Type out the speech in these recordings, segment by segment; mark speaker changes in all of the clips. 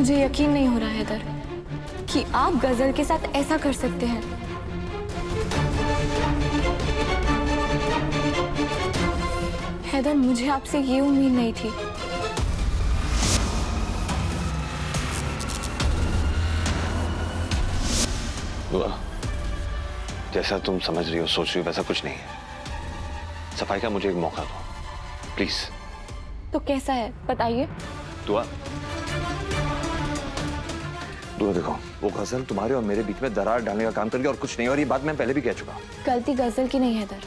Speaker 1: मुझे यकीन नहीं हो रहा है हैदर कि आप गजल के साथ ऐसा कर सकते हैं। हैदर, मुझे आपसे ये उम्मीद नहीं थी।
Speaker 2: जैसा तुम समझ रही हो, सोच रही हो, वैसा कुछ नहीं है। सफाई का मुझे एक मौका दो प्लीज।
Speaker 1: तो कैसा है बताइए।
Speaker 2: दुआ देखो, वो गजल तुम्हारे और मेरे बीच में दरार डालने का काम कर गई और कुछ नहीं। और ये बात मैं पहले भी कह चुका हूं।
Speaker 1: गलती गजल की नहीं है हैदर,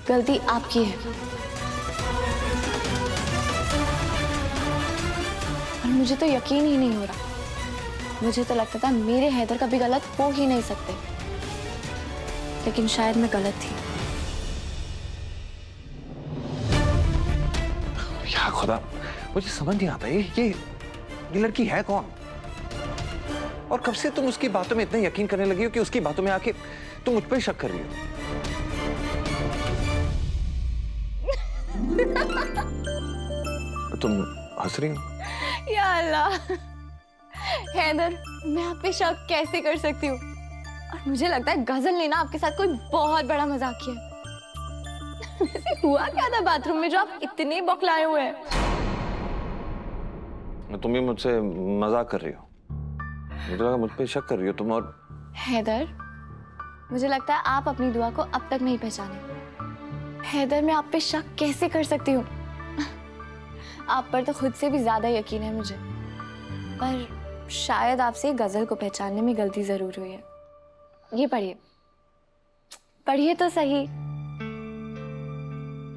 Speaker 1: गलती आपकी है। और मुझे तो यकीन ही नहीं हो रहा। मुझे तो लगता था मेरे हैदर कभी गलत हो ही नहीं सकते, लेकिन शायद मैं गलत थी।
Speaker 2: या खुदा, मुझे समझ नहीं आता ये लड़की है कौन? और कब से तुम उसकी बातों में इतना यकीन करने लगी हो कि उसकी बातों में आके तुम मुझ पर शक कर रही हो? तुम हंस रही हो?
Speaker 1: या अल्लाह, हैदर मैं आप पे शक कैसे कर सकती हूँ? और मुझे लगता है गजल ने ना आपके साथ कोई बहुत बड़ा मजाक किया। वैसे हुआ क्या था बाथरूम में जो आप इतने बौखलाए हुए हैं?
Speaker 2: तुम भी मुझसे मजाक कर रही हो? मुझे लगा मुझ पे शक कर रही हो तुम। और
Speaker 1: हैदर, मुझे लगता है आप अपनी दुआ को अब तक नहीं पहचाने। हैदर, मैं आप पे शक कैसे कर सकती हूँ? आप पर तो खुद से भी ज्यादा यकीन है मुझे। पर शायद आपसे गजल को पहचानने में गलती जरूर हुई है। ये पढ़िए, पढ़िए तो सही,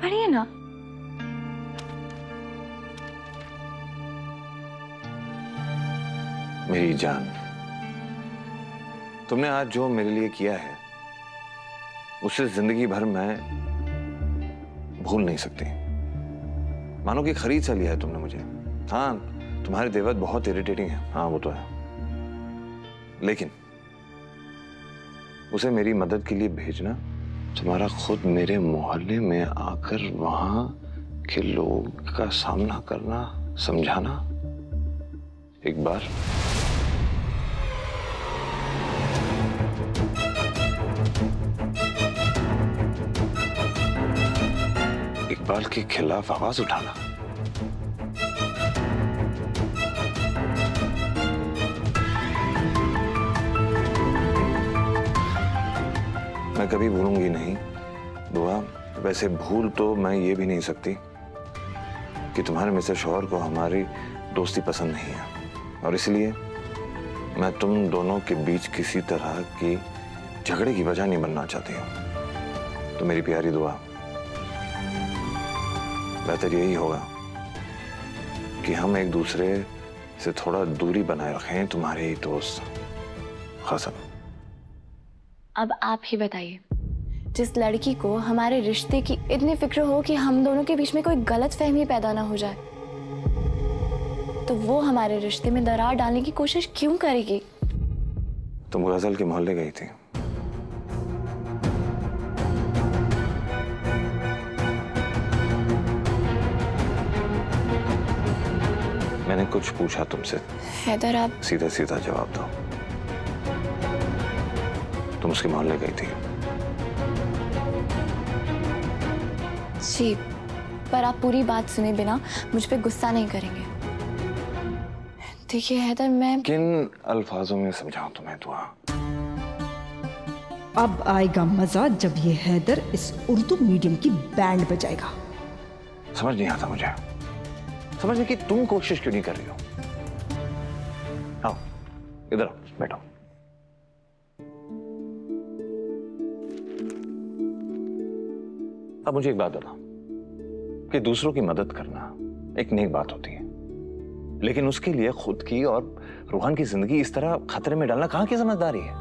Speaker 1: पढ़िए ना।
Speaker 2: मेरी जान, तुमने आज जो मेरे लिए किया है उसे जिंदगी भर मैं भूल नहीं सकती। मानो कि खरीद सा लिया है तुमने मुझे। हाँ, तुम्हारे देवत बहुत इरिटेटिंग है, हाँ वो तो है, लेकिन उसे मेरी मदद के लिए भेजना, तुम्हारा खुद मेरे मोहल्ले में आकर वहां के लोग का सामना करना, समझाना, इकबाल के खिलाफ आवाज उठाना। मैं कभी भूलूंगी नहीं दुआ। वैसे भूल तो मैं ये भी नहीं सकती कि तुम्हारे मिस्टर शौहर को हमारी दोस्ती पसंद नहीं है, और इसलिए मैं तुम दोनों के बीच किसी तरह की झगड़े की वजह नहीं बनना चाहती हूँ। तो मेरी प्यारी दुआ, बेहतर यही होगा कि हम एक दूसरे से थोड़ा दूरी बनाए रखें। तुम्हारे ही दोस्त हसन।
Speaker 1: अब आप ही बताइए, जिस लड़की को हमारे रिश्ते की इतनी फिक्र हो कि हम दोनों के बीच में कोई गलतफहमी पैदा ना हो जाए, तो वो हमारे रिश्ते में दरार डालने की कोशिश क्यों करेगी?
Speaker 2: तुम गजल के मोहल्ले गई थी, मैंने कुछ पूछा तुमसे।
Speaker 1: हैदर, आप
Speaker 2: सीधा सीधा जवाब दो। तुम उसके मोहल्ले गई थी?
Speaker 1: जी, पर आप पूरी बात सुने बिना मुझ पे गुस्सा नहीं करेंगे। देखिए हैदर, मैं
Speaker 2: किन अल्फाजों में समझाऊं तुम्हें दुआ?
Speaker 3: अब आएगा मजा जब ये हैदर इस उर्दू मीडियम की बैंड बजाएगा।
Speaker 2: समझ नहीं आता मुझे, समझने की तुम कोशिश क्यों नहीं कर रही हो? आओ इधर आओ, बैठो। अब मुझे एक बात बताओ कि दूसरों की मदद करना एक नेक बात होती है, लेकिन उसके लिए खुद की और रूहान की जिंदगी इस तरह खतरे में डालना कहां की समझदारी है?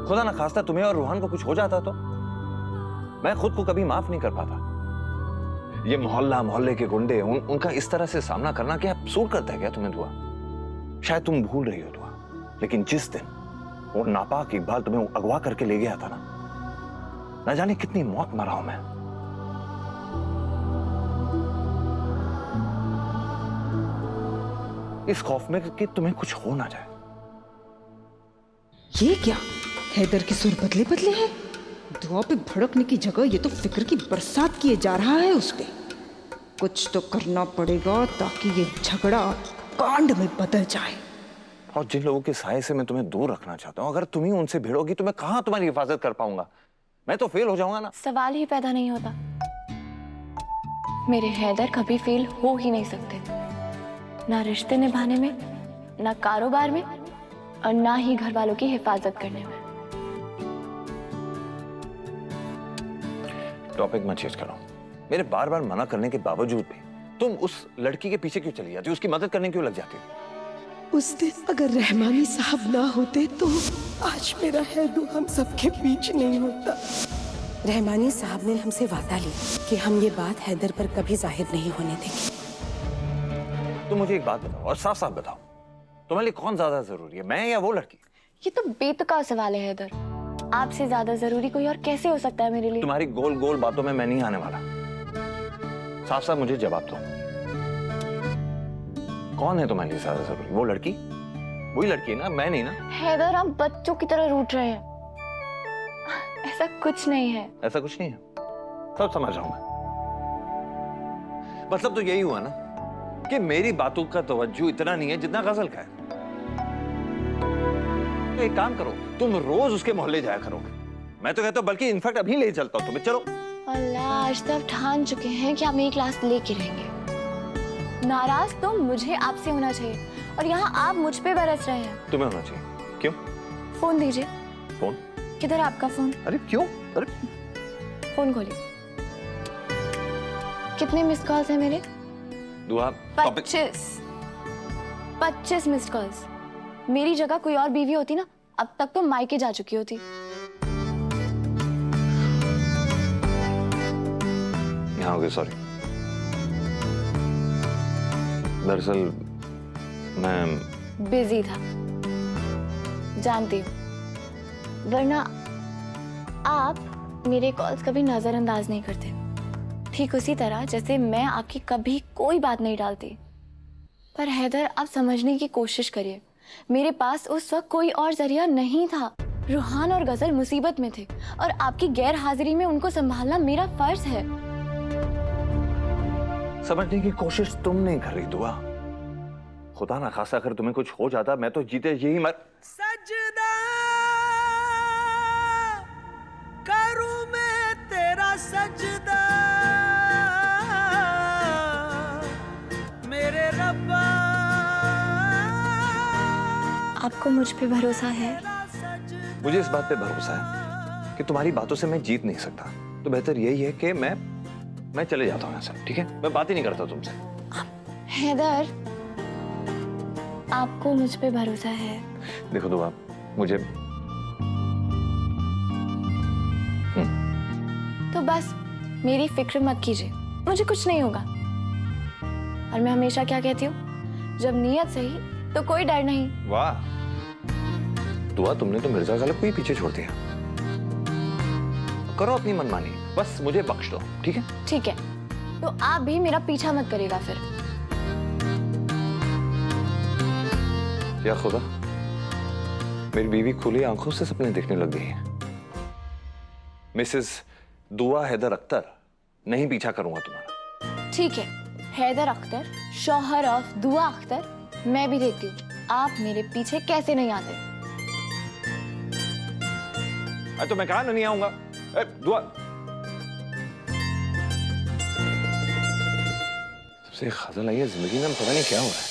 Speaker 2: खुदा ना खास्ता तुम्हें और रूहान को कुछ हो जाता तो मैं खुद को कभी माफ नहीं कर पाता। ये मोहल्ले के गुंडे, उनका इस तरह से सामना करना क्या सूट करता है क्या तुम्हें दुआ? शायद तुम भूल रही हो दुआ, लेकिन जिस दिन वो नापाक इकबाल तुम्हें अगवा करके ले गया था ना जाने कितनी मौत मरा हूं मैं। इस खौफ में कि तुम्हें कुछ हो ना जाए।
Speaker 3: ये क्या? हैदर के सुर बदले बदले हैं। दुआ पे भड़कने की जगह ये तो फिक्र की बरसात किए जा रहा है उस पे। कुछ तो करना पड़ेगा ताकि ये झगड़ा कांड में बदल जाए।
Speaker 2: और जिन लोगों के साये से मैं तुम्हें दूर रखना चाहता हूँ, अगर तुम ही उनसे भिड़ोगी तो मैं कहाँ तुम्हारी हिफाजत कर पाऊंगा? मैं तो फेल हो जाऊंगा ना।
Speaker 1: सवाल ही पैदा नहीं होता। मेरे हैदर कभी फेल हो ही नहीं सकते, ना रिश्ते निभाने में, ना कारोबार में, और ना ही घर वालों की हिफाजत करने में।
Speaker 2: टॉपिक मत चेंज करो। मेरे बार बार मना करने के बावजूद भी तुम उस लड़की के पीछे क्यों चली जाती हो? उसकी मदद करने क्यों लग जाती हो?
Speaker 4: उस दिन अगर रहमानी साहब ना होते तो आज मेरा हैदू हम सबके बीच नहीं होता। रहमानी साहब ने हमसे वादा लिया कि हम ये बात हैदर पर कभी जाहिर नहीं होने देंगे।
Speaker 2: तुम मुझे एक बात बताओ और साफ साफ बताओ, तुम्हारे लिए कौन ज्यादा जरूरी है, मैं या वो लड़की?
Speaker 1: ये तो बेतुका सवाल है हैदर। आपसे ज्यादा जरूरी कोई और कैसे हो सकता है मेरे लिए?
Speaker 2: तुम्हारी गोल गोल बातों में मैं नहीं आने वाला। साफ साफ मुझे जवाब दो, कौन है तुम्हारे लिए ज्यादा जरूरी? वो लड़की? वही लड़की है ना, मैं नहीं ना?
Speaker 1: हैदर, आप बच्चों की तरह रूठ रहे हैं। ऐसा कुछ नहीं है।
Speaker 2: ऐसा कुछ नहीं है, सब समझ रहा हूं मैं। मतलब तो यही हुआ ना कि मेरी बातों का तवज्जो इतना नहीं है जितना गजल का है। तो एक काम करो, तुम रोज उसके मोहल्ले जाया करोगे। मैं तो कहता हूं बल्कि इनफैक्ट अभी ले चलता हूं तुम्हें। चलो।
Speaker 1: अल्लाह, आज तब ठान चुके हैं कि आप मेरी क्लास लेके रहेंगे। नाराज तो मुझे आपसे होना चाहिए, और यहाँ आप मुझ पे बरस रहे हैं।
Speaker 2: तुम्हें होना चाहिए। क्यों?
Speaker 1: फोन दीजिए।
Speaker 2: फोन?
Speaker 1: किधर है आपका फोन?
Speaker 2: अरे क्यों? अरे
Speaker 1: फोन खोलिए। कितने मिस कॉल्स हैं मेरे?
Speaker 2: दुआ
Speaker 1: 25 मिस कॉल्स। मेरी जगह कोई और बीवी होती ना, अब तक तो मायके जा चुकी होती।
Speaker 2: यहाँ हो गए, सॉरी। दरअसल मैं
Speaker 1: बिजी था, जानती हूँ, वरना आप मेरे कॉल्स कभी नजरअंदाज नहीं करते। ठीक उसी तरह जैसे मैं आपकी कभी कोई बात नहीं डालती। पर हैदर, आप समझने की कोशिश करिए, मेरे पास उस वक्त कोई और जरिया नहीं था। रूहान और गजल मुसीबत में थे, और आपकी गैर हाजिरी में उनको संभालना मेरा फर्ज है।
Speaker 2: समझने की कोशिश तुम नहीं कर रही दुआ। खुदा ना खासा अगर तुम्हें कुछ हो जाता, मैं तो जीते यही मर।
Speaker 5: सजदा करूं मैं तेरा सजदा मेरे रब्बा।
Speaker 1: आपको मुझ पे भरोसा है?
Speaker 2: मुझे इस बात पे भरोसा है कि तुम्हारी बातों से मैं जीत नहीं सकता। तो बेहतर यही है कि मैं चले जाता हूँ यहाँ से, ठीक है? मैं बात ही नहीं करता तुमसे।
Speaker 1: हैदर, आपको मुझ पे भरोसा है?
Speaker 2: देखो दुआ, मुझे
Speaker 1: तो बस मेरी फिक्र मत कीजिए, मुझे कुछ नहीं होगा। और मैं हमेशा क्या कहती हूँ, जब नीयत सही तो कोई डर नहीं।
Speaker 2: वाह दुआ, तुमने तो मिर्जा गालिब को ही पीछे छोड़ दिया। करो अपनी मनमानी, बस मुझे बख्श दो, ठीक है?
Speaker 1: ठीक है, तो आप भी मेरा पीछा मत करिएगा फिर।
Speaker 2: या खुदा, मेरी बीवी खुली आंखों से सपने देखने लग गई है। मिसेस दुआ हैदर अख्तर, नहीं पीछा करूंगा तुम्हारा।
Speaker 1: ठीक है, हैदर अख्तर, शौहर ऑफ दुआ अख्तर, मैं भी देखती हूँ आप मेरे पीछे कैसे नहीं आते।
Speaker 2: तो मैं कहा नहीं आऊंगा। दुआ, सबसे खजल आई है जिंदगी में, पता नहीं क्या हो रहा है।